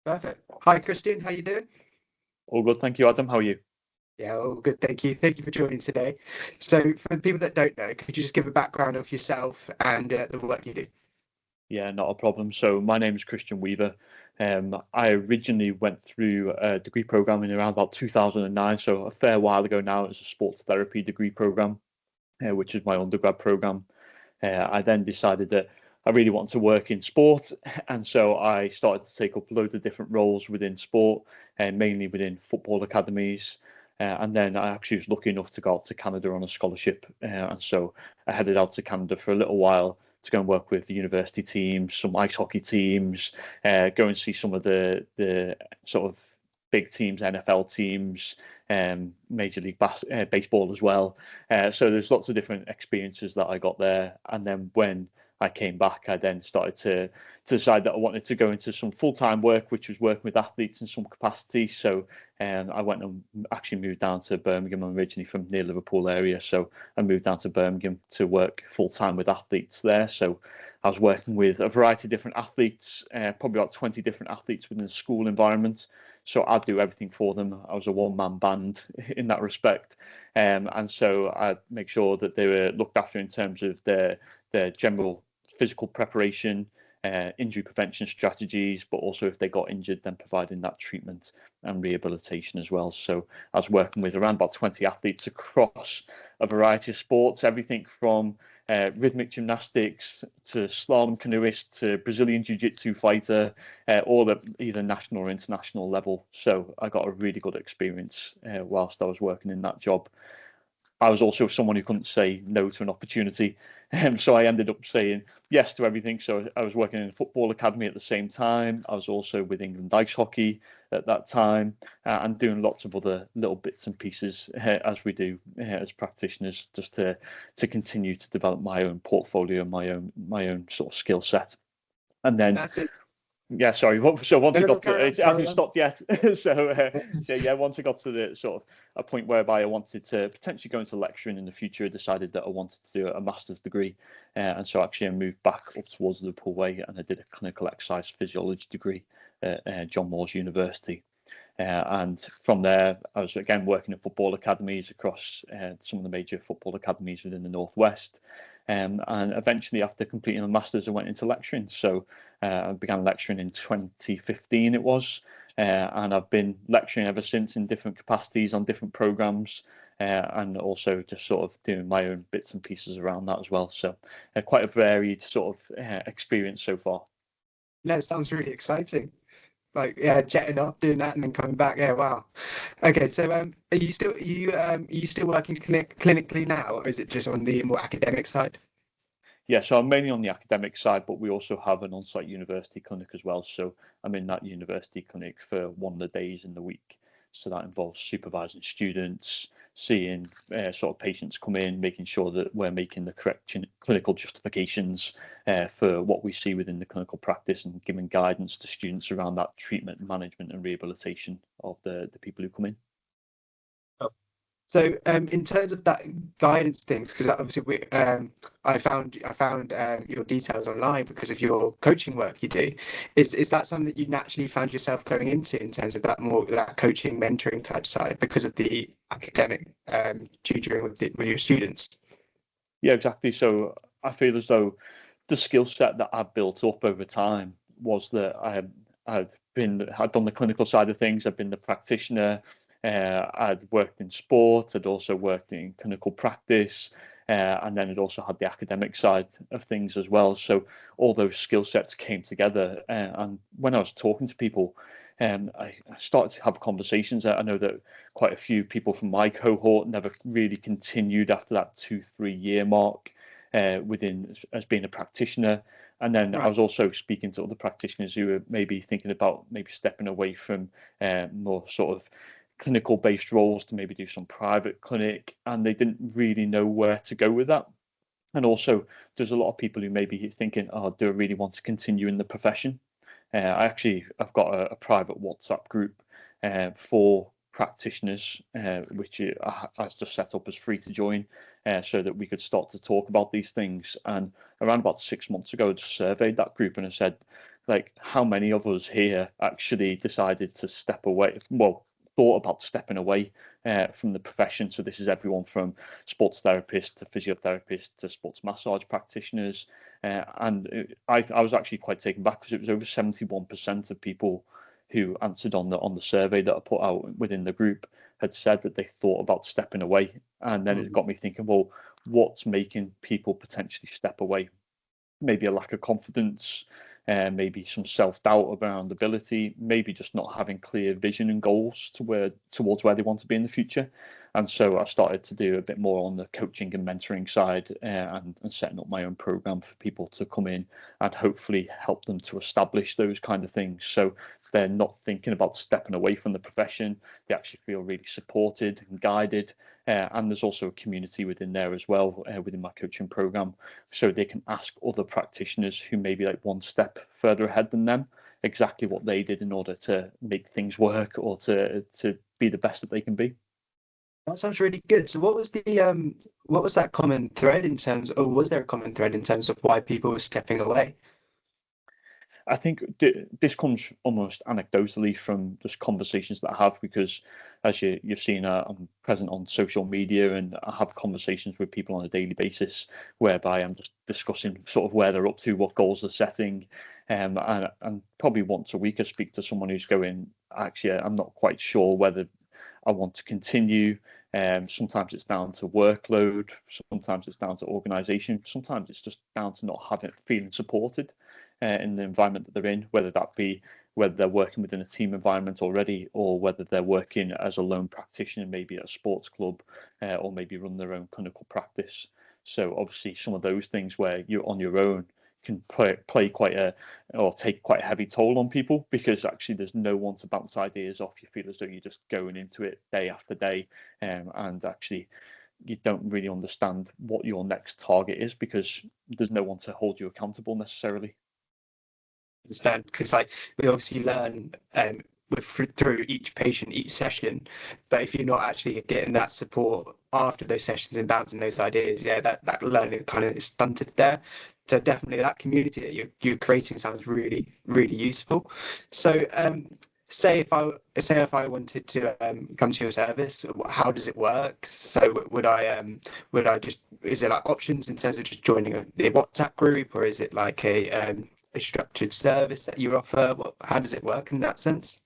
Perfect. Hi, Kristian. How you doing? All good, thank you, Adam. How are you? Yeah, all good. Thank you. Thank you for joining today. So, for the people that don't know, could you just give a background of yourself and the work you do? Yeah, not a problem. So my name is Kristian Weaver. I originally went through a degree program in around about 2009, so a fair while ago now. It's a sports therapy degree program, which is my undergrad program. I then decided that I really wanted to work in sport, and so I started to take up loads of different roles within sport, and mainly within football academies. And then I actually was lucky enough to go out to Canada on a scholarship, and so I headed out to Canada for a little while to go and work with the university teams, some ice hockey teams, go and see some of the sort of big teams, NFL teams, Major League Baseball as well. So there's lots of different experiences that I got there. And then when I came back, I then started to decide that I wanted to go into some full-time work, which was working with athletes in some capacity. So I went and actually moved down to Birmingham. I'm originally from near Liverpool area, so I moved down to Birmingham to work full-time with athletes there. So I was working with a variety of different athletes, probably about 20 different athletes within the school environment. So I'd do everything for them. I was a one-man band in that respect. And so I'd make sure that they were looked after in terms of their general physical preparation, injury prevention strategies, but also if they got injured, then providing that treatment and rehabilitation as well. So I was working with around about 20 athletes across a variety of sports, everything from rhythmic gymnastics to slalom canoeist to Brazilian jiu-jitsu fighter, all at either national or international level. So I got a really good experience whilst I was working in that job. I was also someone who couldn't say no to an opportunity. So I ended up saying yes to everything. So I was working in a football academy at the same time. I was also with England ice hockey at that time, and doing lots of other little bits and pieces as we do as practitioners, just to continue to develop my own portfolio, my own sort of skill set. And then That's it. yeah, sorry. So once No, it no, no, got to, carry on, it carry hasn't on. stopped yet. So yeah, once I got to the sort of a point whereby I wanted to potentially go into lecturing in the future, I decided that I wanted to do a master's degree, and so actually I moved back up towards the Liverpool way, and I did a clinical exercise physiology degree at John Moores University. And from there, I was again working at football academies across some of the major football academies within the Northwest. And eventually, after completing a master's, I went into lecturing. So I began lecturing in 2015, it was. And I've been lecturing ever since in different capacities on different programs, and also just sort of doing my own bits and pieces around that as well. So quite a varied sort of experience so far. No, it sounds really exciting. Like, yeah, jetting up, doing that, and then coming back. Yeah, wow. Okay, so are you still working clinically now, or is it just on the more academic side? Yeah, so I'm mainly on the academic side, but we also have an on-site university clinic as well. So I'm in that university clinic for one of the days in the week. So that involves supervising students, seeing sort of patients come in, making sure that we're making the correct clinical justifications for what we see within the clinical practice, and giving guidance to students around that treatment, management, and rehabilitation of the people who come in. So, in terms of that guidance things, because obviously I found your details online because of your coaching work you do. Is that something that you naturally found yourself going into in terms of that coaching, mentoring type side because of the academic tutoring with your students? Yeah, exactly. So I feel as though the skill set that I've built up over time was that I'd done the clinical side of things. I've been the practitioner. I'd worked in sport. I'd also worked in clinical practice, and then it also had the academic side of things as well. So all those skill sets came together. And when I was talking to people, I started to have conversations. I know that quite a few people from my cohort never really continued after that 2-3 year mark within as being a practitioner. And then I Right. was also speaking to other practitioners who were maybe thinking about maybe stepping away from more sort of clinical based roles to maybe do some private clinic, and they didn't really know where to go with that. And also, there's a lot of people who may be thinking, oh, do I really want to continue in the profession? I've got a private WhatsApp group for practitioners, which I just set up as free to join, so that we could start to talk about these things. And around about 6 months ago, I just surveyed that group and I said, like, how many of us here actually decided to step away? Well, thought about stepping away from the profession. So this is everyone from sports therapists to physiotherapists to sports massage practitioners. I was actually quite taken back because it was over 71% of people who answered on the survey that I put out within the group had said that they thought about stepping away. And then it got me thinking, well, what's making people potentially step away? Maybe a lack of confidence, maybe some self-doubt around ability, maybe just not having clear vision and goals towards where they want to be in the future. And so I started to do a bit more on the coaching and mentoring side, and setting up my own program for people to come in and hopefully help them to establish those kind of things. So they're not thinking about stepping away from the profession. They actually feel really supported and guided. And there's also a community within there as well, within my coaching program. So they can ask other practitioners who may be like one step further ahead than them exactly what they did in order to make things work or to be the best that they can be. That sounds really good. So what was that common thread in terms, or was there a common thread in terms of why people were stepping away? I think this comes almost anecdotally from just conversations that I have, because as you've seen, I'm present on social media and I have conversations with people on a daily basis whereby I'm just discussing sort of where they're up to, what goals they're setting. And probably once a week I speak to someone who's going, actually, I'm not quite sure whether I want to continue. Sometimes it's down to workload, sometimes it's down to organization, sometimes it's just down to not feeling supported in the environment that they're in, whether they're working within a team environment already, or whether they're working as a lone practitioner, maybe at a sports club, or maybe run their own clinical practice. So obviously some of those things where you're on your own can play take quite a heavy toll on people, because actually there's no one to bounce ideas off. You feel as though you're just going into it day after day, and actually you don't really understand what your next target is, because there's no one to hold you accountable necessarily. Understand, because like we obviously learn through each patient, each session, but if you're not actually getting that support after those sessions and bouncing those ideas, yeah, that learning kind of is stunted there. So definitely that community that you're creating sounds really, really useful. So say if I wanted to come to your service, how does it work? So would I just, is it like options in terms of just joining the WhatsApp group, or is it like a structured service that you offer? How does it work in that sense?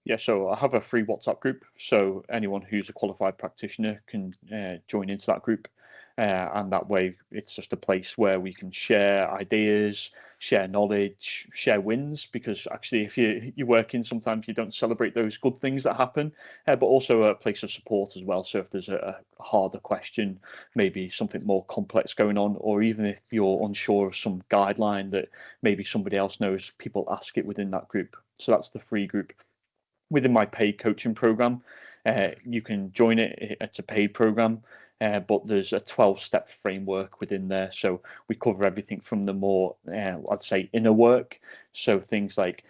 Yeah, so I have a free WhatsApp group, so anyone who's a qualified practitioner can join into that group, and that way it's just a place where we can share ideas, share knowledge, share wins. Because actually, if you're working, sometimes you don't celebrate those good things that happen, but also a place of support as well. So if there's a harder question, maybe something more complex going on, or even if you're unsure of some guideline that maybe somebody else knows, people ask it within that group. So that's the free group. Within my paid coaching program, you can join it. It's a paid program, but there's a 12-step framework within there. So we cover everything from the more, I'd say, inner work. So things like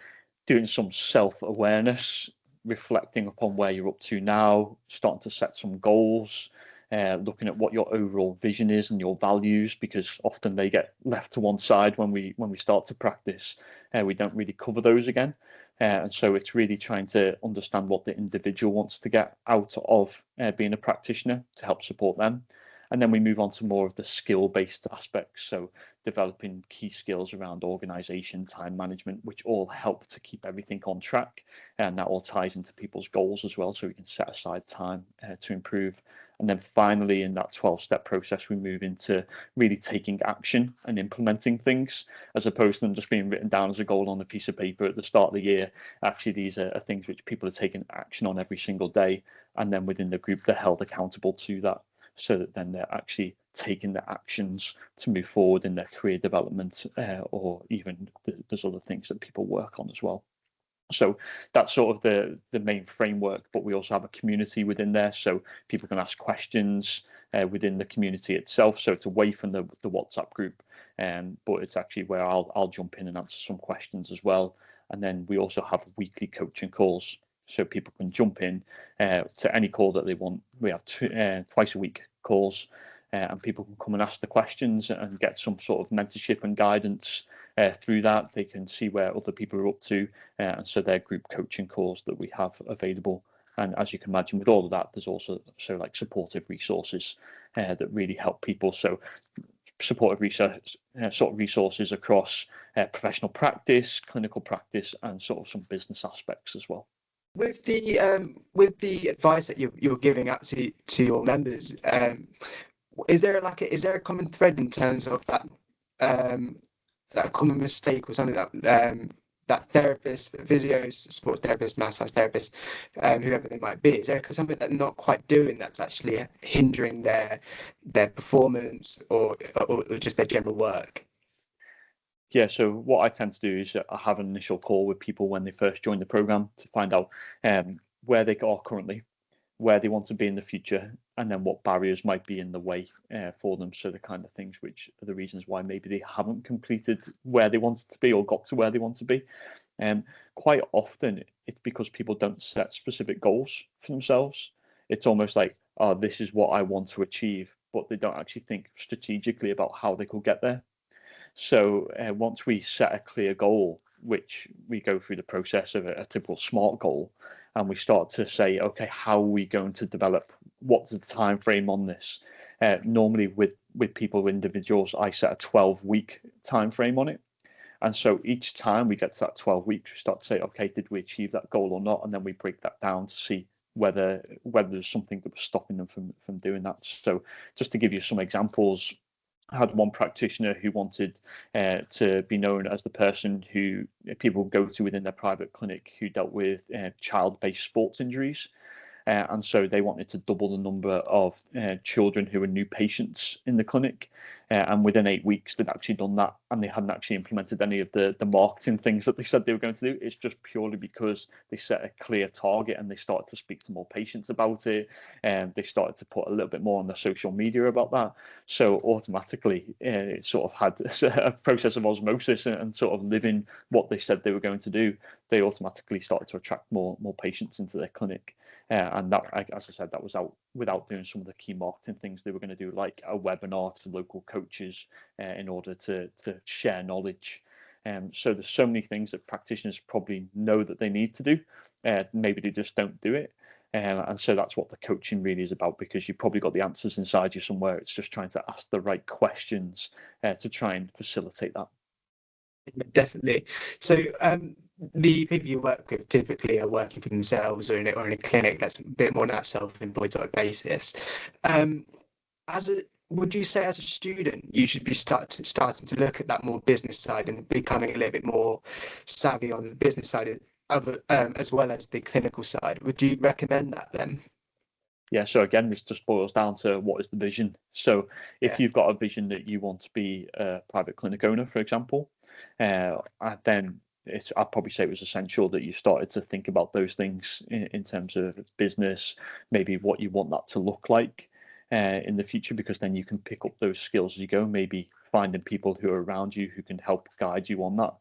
doing some self-awareness, reflecting upon where you're up to now, starting to set some goals, looking at what your overall vision is and your values, because often they get left to one side when we start to practice. We don't really cover those again. And so it's really trying to understand what the individual wants to get out of being a practitioner to help support them. And then we move on to more of the skill-based aspects. So developing key skills around organization, time management, which all help to keep everything on track. And that all ties into people's goals as well. So we can set aside time to improve. And then finally, in that 12-step process, we move into really taking action and implementing things, as opposed to them just being written down as a goal on a piece of paper at the start of the year. Actually, these are things which people are taking action on every single day. And then within the group, they're held accountable to that, so that then they're actually taking the actions to move forward in their career development, or even there's other things that people work on as well. So that's sort of the main framework, but we also have a community within there, so people can ask questions within the community itself. So it's away from the WhatsApp group, but it's actually where I'll jump in and answer some questions as well. And then we also have weekly coaching calls, so people can jump in to any call that they want. We have twice a week calls, and people can come and ask the questions and get some sort of mentorship and guidance through that. They can see where other people are up to, and so they're group coaching calls that we have available. And as you can imagine, with all of that, there's also like supportive resources that really help people. So supportive research, sort of resources across professional practice, clinical practice, and sort of some business aspects as well. With the advice that you're giving out to your members, is there a common thread in terms of that common mistake or something that therapists, physios, sports therapists, massage therapists, whoever they might be, is there something that they're not quite doing that's actually hindering their performance or just their general work? Yeah, so what I tend to do is I have an initial call with people when they first join the program to find out where they are currently, where they want to be in the future, and then what barriers might be in the way for them. So the kind of things which are the reasons why maybe they haven't completed where they wanted to be or got to where they want to be. Quite often it's because people don't set specific goals for themselves. It's almost like, oh, this is what I want to achieve, but they don't actually think strategically about how they could get there. So once we set a clear goal, which we go through the process of a typical SMART goal, and we start to say, okay, how are we going to develop? What's the time frame on this? Normally with people, individuals, I set a 12-week time frame on it. And so each time we get to that 12 weeks, we start to say, okay, did we achieve that goal or not? And then we break that down to see whether there's something that was stopping them from doing that. So just to give you some examples, I had one practitioner who wanted to be known as the person who people go to within their private clinic who dealt with child-based sports injuries. And so they wanted to double the number of children who were new patients in the clinic. And within 8 weeks, they'd actually done that, and they hadn't actually implemented any of the marketing things that they said they were going to do. It's just purely because they set a clear target and they started to speak to more patients about it, and they started to put a little bit more on their social media about that. So automatically, it sort of had a process of osmosis and sort of living what they said they were going to do. They automatically started to attract more patients into their clinic. And that, as I said, that was out without doing some of the key marketing things they were going to do, like a webinar to local coaches in order to share knowledge. So there's so many things that practitioners probably know that they need to do. Maybe they just don't do it. And so that's what the coaching really is about, because you've probably got the answers inside you somewhere. It's just trying to ask the right questions to try and facilitate that. Definitely. So the people you work with typically are working for themselves or in a clinic that's a bit more on that self-employed sort of basis. Would you say as a student you should be starting to look at that more business side and becoming a little bit more savvy on the business side of as well as the clinical side? Would you recommend that then? Yeah, so again, this just boils down to what is the vision. So if you've got a vision that you want to be a private clinic owner, for example, then I'd probably say it was essential that you started to think about those things in terms of business, maybe what you want that to look like in the future, because then you can pick up those skills as you go, maybe finding people who are around you who can help guide you on that.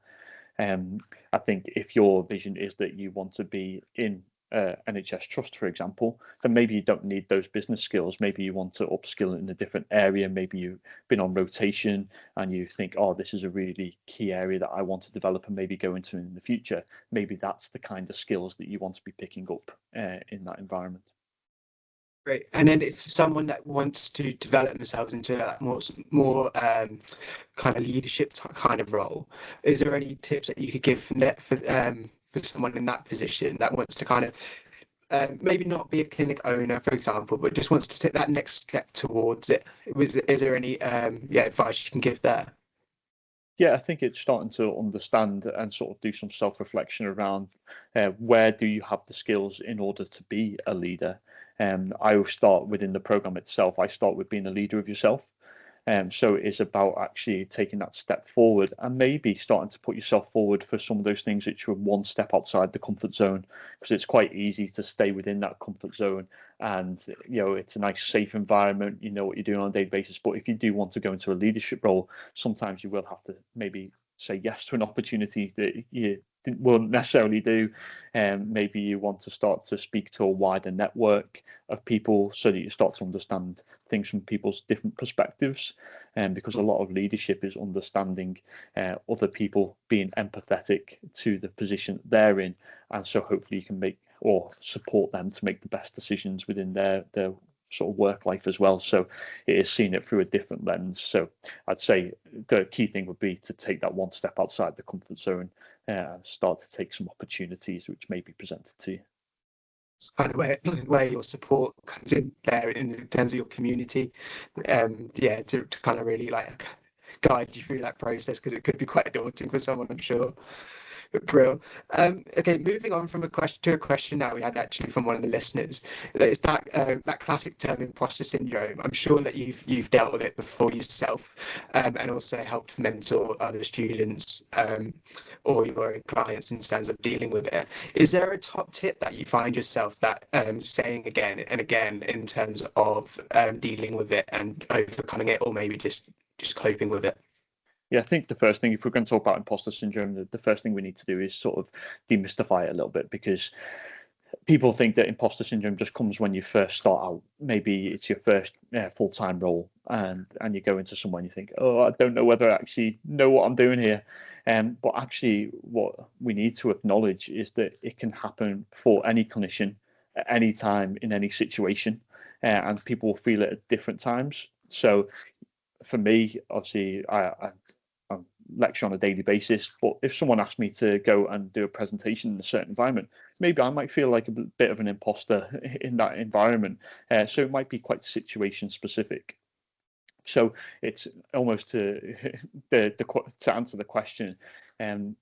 I think if your vision is that you want to be in NHS trust, for example, then maybe you don't need those business skills. Maybe you want to upskill in a different area. Maybe you've been on rotation and you think, oh, this is a really key area that I want to develop and maybe go into in the future. Maybe that's the kind of skills that you want to be picking up in that environment. Great. And then if someone that wants to develop themselves into that more kind of leadership kind of role, is there any tips that you could give for someone in that position that wants to kind of maybe not be a clinic owner, for example, but just wants to take that next step towards it? Is there any advice you can give there? Yeah, I think it's starting to understand and sort of do some self-reflection around where do you have the skills in order to be a leader. I will start within the program itself. I start with being a leader of yourself. So it's about actually taking that step forward and maybe starting to put yourself forward for some of those things which are one step outside the comfort zone, because it's quite easy to stay within that comfort zone and it's a nice safe environment, you know what you're doing on a daily basis. But if you do want to go into a leadership role, sometimes you will have to maybe say yes to an opportunity that you won't necessarily do. Maybe you want to start to speak to a wider network of people so that you start to understand things from people's different perspectives. Because a lot of leadership is understanding other people, being empathetic to the position they're in, and so hopefully you can make or support them to make the best decisions within their sort of work life as well. So it is seeing it through a different lens. So I'd say the key thing would be to take that one step outside the comfort zone and start to take some opportunities which may be presented to you. It's kind of where your support comes in there in terms of your community. To kind of really like guide you through that process, because it could be quite daunting for someone, I'm sure. Brill. Okay, moving on from a question now we had actually from one of the listeners. It's that classic term, imposter syndrome. I'm sure that you've dealt with it before yourself, and also helped mentor other students or your own clients in terms of dealing with it. Is there a top tip that you find yourself that saying again and again in terms of dealing with it and overcoming it, or maybe just coping with it? Yeah, I think the first thing, if we're going to talk about imposter syndrome, the first thing we need to do is sort of demystify it a little bit, because people think that imposter syndrome just comes when you first start out. Maybe it's your first full-time role, and you go into somewhere and you think, oh, I don't know whether I actually know what I'm doing here. But actually, what we need to acknowledge is that it can happen for any clinician at any time in any situation, and people will feel it at different times. So for me, obviously, I lecture on a daily basis, but if someone asked me to go and do a presentation in a certain environment, maybe I might feel like a bit of an imposter in that environment. So it might be quite situation specific. So it's almost to answer the question,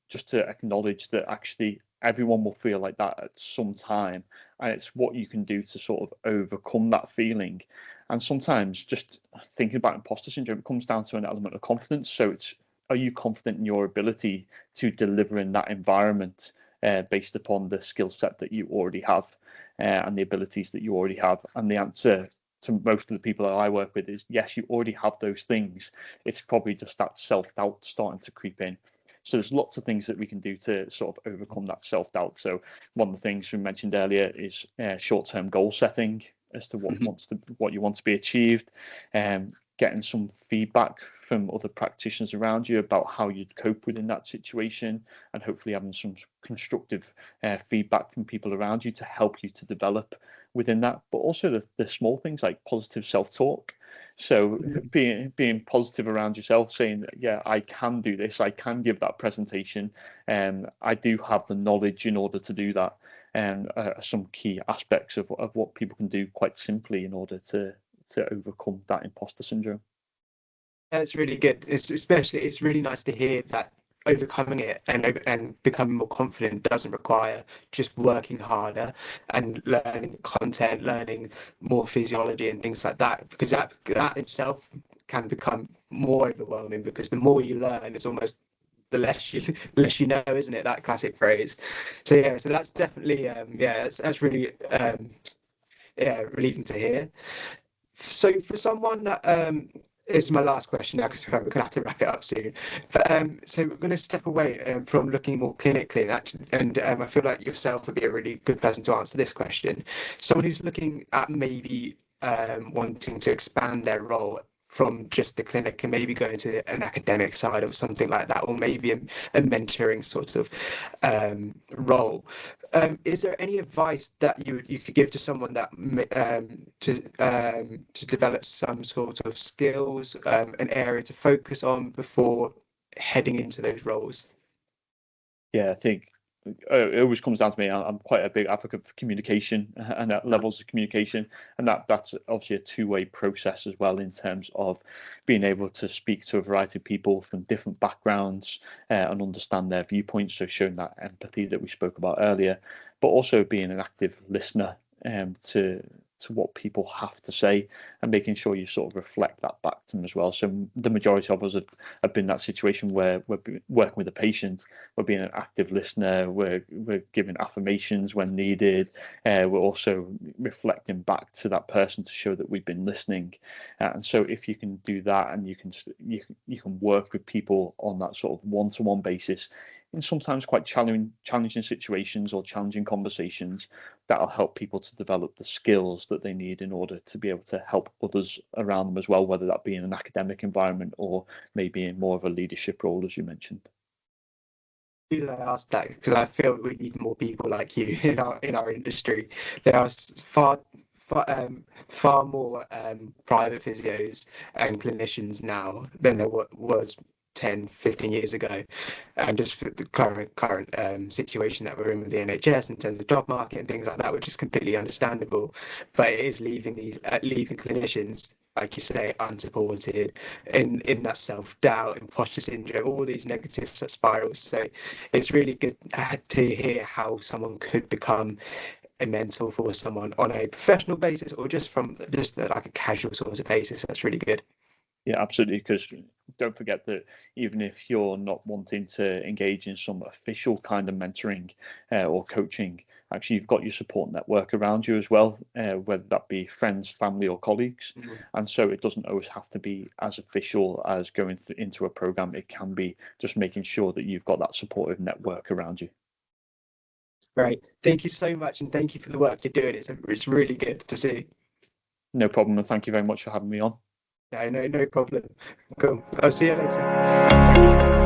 just to acknowledge that actually everyone will feel like that at some time, and it's what you can do to sort of overcome that feeling. And sometimes just thinking about imposter syndrome, it comes down to an element of confidence. So it's, are you confident in your ability to deliver in that environment based upon the skill set that you already have and the abilities that you already have? And the answer to most of the people that I work with is yes, you already have those things. It's probably just that self-doubt starting to creep in. So there's lots of things that we can do to sort of overcome that self-doubt. So one of the things we mentioned earlier is short-term goal setting as to what you want to be achieved, getting some feedback from other practitioners around you about how you'd cope within that situation, and hopefully having some constructive feedback from people around you to help you to develop within that. But also the small things like positive self-talk. So being positive around yourself, saying, yeah, I can do this, I can give that presentation, and I do have the knowledge in order to do that. And some key aspects of what people can do quite simply in order to overcome that imposter syndrome. That's really good. It's really nice to hear that overcoming it and becoming more confident doesn't require just working harder and learning content, learning more physiology and things like that, because that itself can become more overwhelming, because the more you learn, it's almost the less you know, isn't it? That classic phrase. So yeah, so that's definitely that's really relieving to hear. So for someone that this is my last question now, because we're going to have to wrap it up soon. But so we're going to step away from looking more clinically, and I feel like yourself would be a really good person to answer this question. Someone who's looking at maybe wanting to expand their role from just the clinic and maybe going to an academic side or something like that, or maybe a mentoring sort of role. Is there any advice that you could give to someone that to develop some sort of skills, an area to focus on before heading into those roles? Yeah, I think it always comes down to me. I'm quite a big advocate for communication and levels of communication, and that's obviously a two-way process as well, in terms of being able to speak to a variety of people from different backgrounds and understand their viewpoints. So showing that empathy that we spoke about earlier, but also being an active listener to what people have to say, and making sure you sort of reflect that back to them as well. So the majority of us have been in that situation where we're working with a patient, we're being an active listener, we're giving affirmations when needed, we're also reflecting back to that person to show that we've been listening. And so if you can do that, and you can work with people on that sort of one-to-one basis, in sometimes quite challenging situations or challenging conversations that'll help people to develop the skills that they need in order to be able to help others around them as well, whether that be in an academic environment or maybe in more of a leadership role, as you mentioned. Reason I asked that because I feel we need more people like you in our industry. There are far more private physios and clinicians now than there was 10, 15 years ago, and just for the current situation that we're in with the NHS in terms of job market and things like that, which is completely understandable. But it is leaving leaving clinicians, like you say, unsupported, in that self-doubt, imposter syndrome, all these negative spirals. So it's really good to hear how someone could become a mentor for someone on a professional basis, or just like a casual sort of basis. That's really good. Yeah, absolutely. Because don't forget that even if you're not wanting to engage in some official kind of mentoring or coaching, actually you've got your support network around you as well, whether that be friends, family, or colleagues. And so it doesn't always have to be as official as going into a program. It can be just making sure that you've got that supportive network around you. Great. Thank you so much, and thank you for the work you're doing. It's really good to see. No problem, and thank you very much for having me on. No problem. Cool. I'll see you later. Thank you.